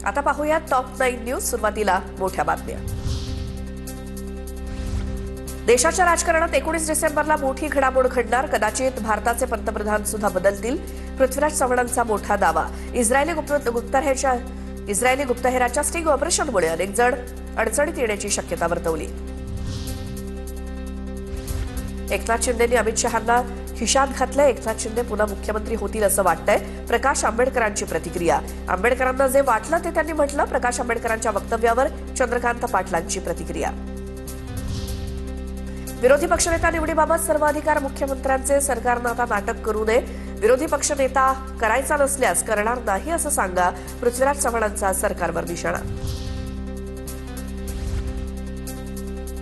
आता पाहूया top 9 news. सुरुवातीला मोठ्या बातम्या. देशाच्या राजकारणात 19 डिसेंबरला मोठी घडामोड घडणार. कदाचित भारताचे पंतप्रधान सुद्धा बदलतील. पृथ्वीराज चव्हाणांचा मोठा दावा. इस्रायली गुप्तहेराच्या स्टिंग ऑपरेशनमुळे अनेक जण अडचणीत येण्याची शक्यता वर्तवली. एकनाथ शिंदेंनी अमित शहांना खिशात घातलंय. एकनाथ शिंदे पुन्हा मुख्यमंत्री होतील असं वाटतंय. प्रकाश आंबेडकरांची प्रतिक्रिया. आंबेडकरांना जे वाटलं ते त्यांनी म्हटलं. प्रकाश आंबेडकरांच्या वक्तव्यावर चंद्रकांत पाटलांची प्रतिक्रिया. विरोधी पक्षनेता निवडीबाबत सर्व अधिकार मुख्यमंत्र्यांचे. सरकारनं आता नाटक करू नये. विरोधी पक्षनेता करायचा नसल्यास करणार नाही असं सांगा. पृथ्वीराज चव्हाणांचा सरकारवर निशाणा.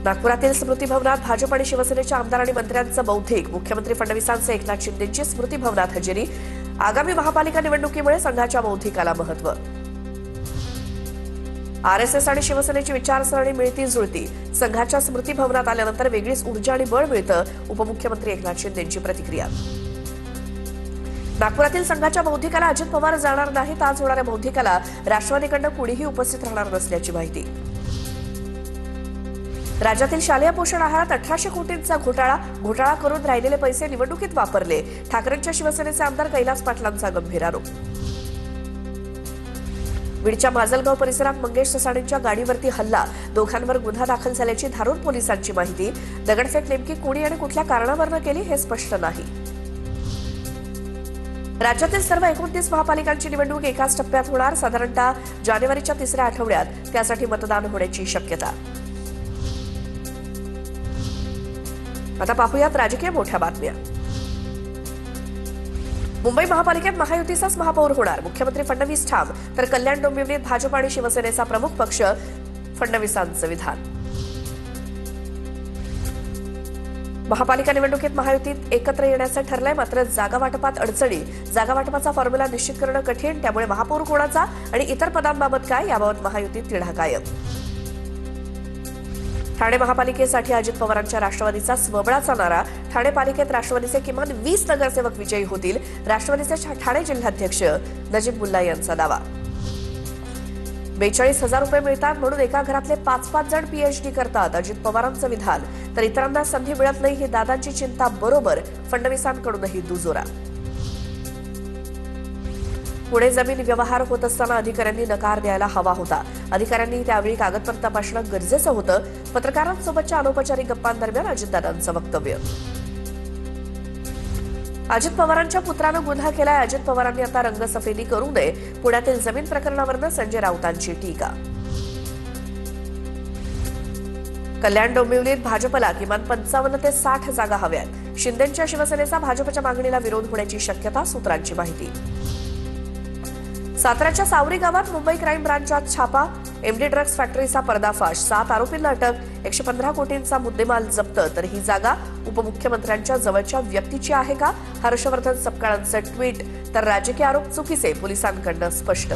नागपुरातील स्मृती भवनात भाजप आणि शिवसेनेच्या आमदार आणि मंत्र्यांचं बौद्धिक. मुख्यमंत्री फडणवीसांचे एकनाथ शिंदेंची स्मृती भवनात हजेरी. आगामी महापालिका निवडणुकीमुळे संघाच्या बौद्धिकाला महत्त्व. आरएसएस आणि शिवसेनेची विचारसरणी मिळती जुळती. संघाच्या स्मृती भवनात आल्यानंतर वेगळीच ऊर्जा आणि बळ मिळतं. उपमुख्यमंत्री एकनाथ शिंदेंची प्रतिक्रिया. नागपुरातील संघाच्या बौद्धिकाला अजित पवार जाणार नाहीत. आज होणाऱ्या बौद्धिकाला राष्ट्रवादीकडनं कुणीही उपस्थित राहणार नसल्याची माहिती. राज्यातील शालेय पोषण आहारात 1800 कोटींचा घोटाळा करून राहिलेले पैसे निवडणुकीत वापरले. ठाकरेंच्या शिवसेनेचे आमदार कैलास पाटलांचा गंभीर आरोप. बीडच्या माजलगाव परिसरात मंगेश ससाणेंच्या गाडीवरती हल्ला. दोघांवर गुन्हा दाखल झाल्याची धारूर पोलिसांची माहिती. दगडफेक नेमकी कोणी आणि कुठल्या कारणावरून केली हे स्पष्ट नाही. राज्यातील सर्व 29 महापालिकांची निवडणूक एकाच टप्प्यात होणार. साधारणतः जानेवारीच्या तिसऱ्या आठवड्यात त्यासाठी मतदान होण्याची शक्यता. आता पाहूयात राजकीय मोठ्या बातम्या. मुंबई महापालिकेत महायुतीचाच महापौर होणार. मुख्यमंत्री फडणवीस ठाम. तर कल्याण डोंबिवलीत भाजप आणि शिवसेनेचा प्रमुख पक्ष. फडणवीसांचं विधान. महापालिका निवडणुकीत महायुतीत एकत्र येण्याचं ठरलंय. मात्र जागा वाटपात अडचणी. जागा वाटपाचा फॉर्म्युला निश्चित करणं कठीण. त्यामुळे महापौर कोणाचा आणि इतर पदांबाबत काय याबाबत महायुतीत तिढा कायम. ठाणे महापालिकेसाठी अजित पवारांच्या राष्ट्रवादीचा स्वबळाचा नारा. ठाणे पालिकेत राष्ट्रवादीचे किमान 20 नगरसेवक विजयी होतील. राष्ट्रवादीचे ठाणे जिल्हाध्यक्ष नजीबुल्ला यांचा दावा. 42,000 रुपये मिळतात म्हणून एका घरातले 5-5 जण पीएचडी करतात. अजित पवारांचं विधान. तर इतरांना संधी मिळत नाही ही दादांची चिंता बरोबर. फडणवीसांकडूनही दुजोरा. पुणे जमीन व्यवहार होत असताना अधिकाऱ्यांनी नकार द्यायला हवा होता. अधिकाऱ्यांनी त्यावेळी कागदपत्र तपासणं गरजेचं होतं. पत्रकारांसोबतच्या अनौपचारिक गप्पांदरम्यान अजितदादांचं वक्तव्य. अजित पवारांच्या पुत्रानं गुन्हा केलाय. अजित पवारांनी आता रंगसफेदी करू नये. पुण्यातील जमीन प्रकरणावरनं संजय राऊतांची टीका. कल्याण डोंबिवलीत भाजपला किमान 55 ते 60 जागा हव्यात. शिंदेंच्या शिवसेनेचा भाजपच्या मागणीला विरोध होण्याची शक्यता. सूत्रांची माहिती. साताऱ्याच्या सावरी गावात मुंबई क्राईम ब्रांचचा छापा. एमडी ड्रग्ज फॅक्टरीचा पर्दाफाश. 7 आरोपींना अटक. 115 कोटींचा मुद्देमाल जप्त. तर ही जागा उपमुख्यमंत्र्यांच्या जवळच्या व्यक्तीची आहे का? हर्षवर्धन सपकाळांचं ट्विट. तर राजकीय आरोप चुकीचे. पोलिसांकडनं स्पष्ट.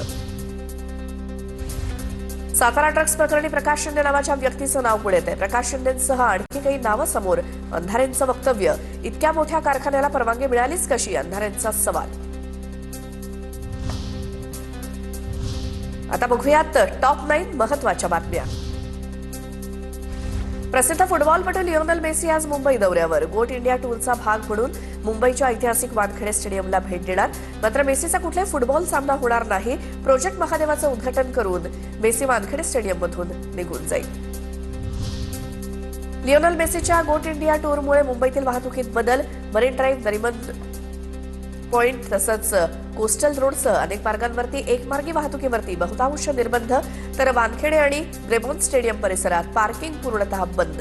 सातारा ड्रग्ज प्रकरणी प्रकाश शिंदे नावाच्या व्यक्तीचं नाव पुढे येते. प्रकाश शिंदेंसह आणखी काही नावं समोर. अंधारेंचं वक्तव्य. इतक्या मोठ्या कारखान्याला परवानगी मिळालीच कशी? अंधारेंचा सवाल. आता बघूयात टॉप 9 महत्वाच्या बातम्या. प्रसिद्ध फुटबॉलपटू लिओनेल मेसी आज मुंबई दौऱ्यावर. गोट इंडिया टूरचा भाग म्हणून मुंबईच्या ऐतिहासिक वानखेडे स्टेडियमला भेट देणार. मात्र मेसीचा कुठलाही फुटबॉल सामना होणार नाही. प्रोजेक्ट महादेवाचं उद्घाटन करून मेसी वानखेडे स्टेडियममधून निघून जाईल. लिओनेल मेसीच्या गोट इंडिया टूरमुळे मुंबईतील वाहतुकीत बदल. मरीन ड्राईव्ह, नरिमन पॉइंट तसंच कोस्टल रोडसह अनेक मार्गांवरती एकमार्गी वाहतुकीवरती बहुतांश निर्बंध. तर वानखेडे आणि ब्रेबॉन स्टेडियम परिसरात पार्किंग पूर्णतः बंद.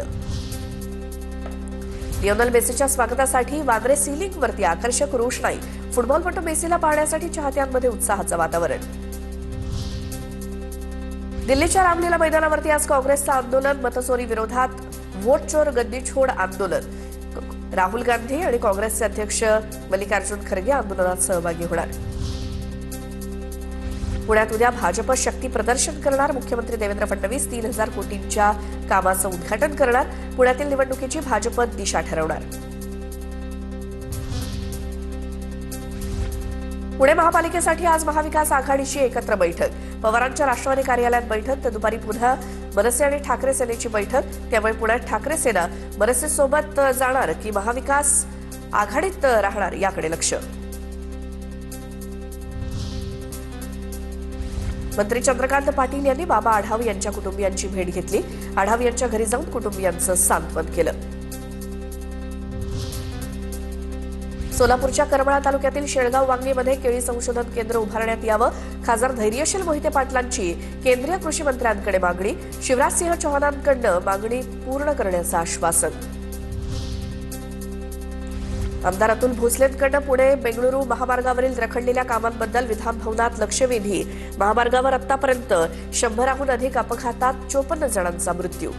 लिओनेल मेसीच्या स्वागतासाठी वांद्रे सीलिंगवरती आकर्षक रोषणाई. फुटबॉलपटू मेसीला पाहण्यासाठी चाहत्यांमध्ये उत्साहाचं वातावरण. दिल्लीच्या रामलीला मैदानावरती आज काँग्रेसचं आंदोलन. मतचोरी विरोधात व्होट चोर गद्दी छोड आंदोलन. राहुल गांधी आणि काँग्रेसचे अध्यक्ष मल्लिकार्जुन खरगे आंदोलनात सहभागी होणार. पुण्यात उद्या भाजप शक्ती प्रदर्शन करणार. मुख्यमंत्री देवेंद्र फडणवीस 3,000 कोटींच्या कामाचं उद्घाटन करणार. पुण्यातील निवडणुकीची भाजप दिशा ठरवणार. पुणे महापालिकेसाठी आज महाविकास आघाडीची एकत्र बैठक. पवारांच्या राष्ट्रवादी कार्यालयात बैठक तर दुपारी पुन्हा मनसे आणि ठाकरे सेनेची बैठक। त्यामुळे पुण्यात ठाकरे सेना मनसे सोबत जाणार की महाविकास आघाडीत राहणार याकडे लक्ष। मंत्री चंद्रकांत पाटील यांनी बाबा आढाव यांच्या कुटुंबियांची भेट घेतली। आढाव यांच्या घरी जाऊन कुटुंबियांचं सांत्वन केलं। सोलापूरच्या करमाळा तालुक्यातील शेळगाव वांगीमध्ये केळी संशोधन केंद्र उभारण्यात यावं। खासदार धैर्यशील मोहिते पाटलांची केंद्रीय कृषी मंत्र्यांकडे मागणी। शिवराजसिंह चौहानांकडनं मागणी पूर्ण करण्याचं आश्वासन। आमदार अतुल भोसलेंकडनं पुणे बेंगळुरू महामार्गावरील रखडलेल्या कामांबद्दल विधानभवनात लक्षवेधी। महामार्गावर आतापर्यंत 100हून अधिक अपघातात 54 जणांचा मृत्यू।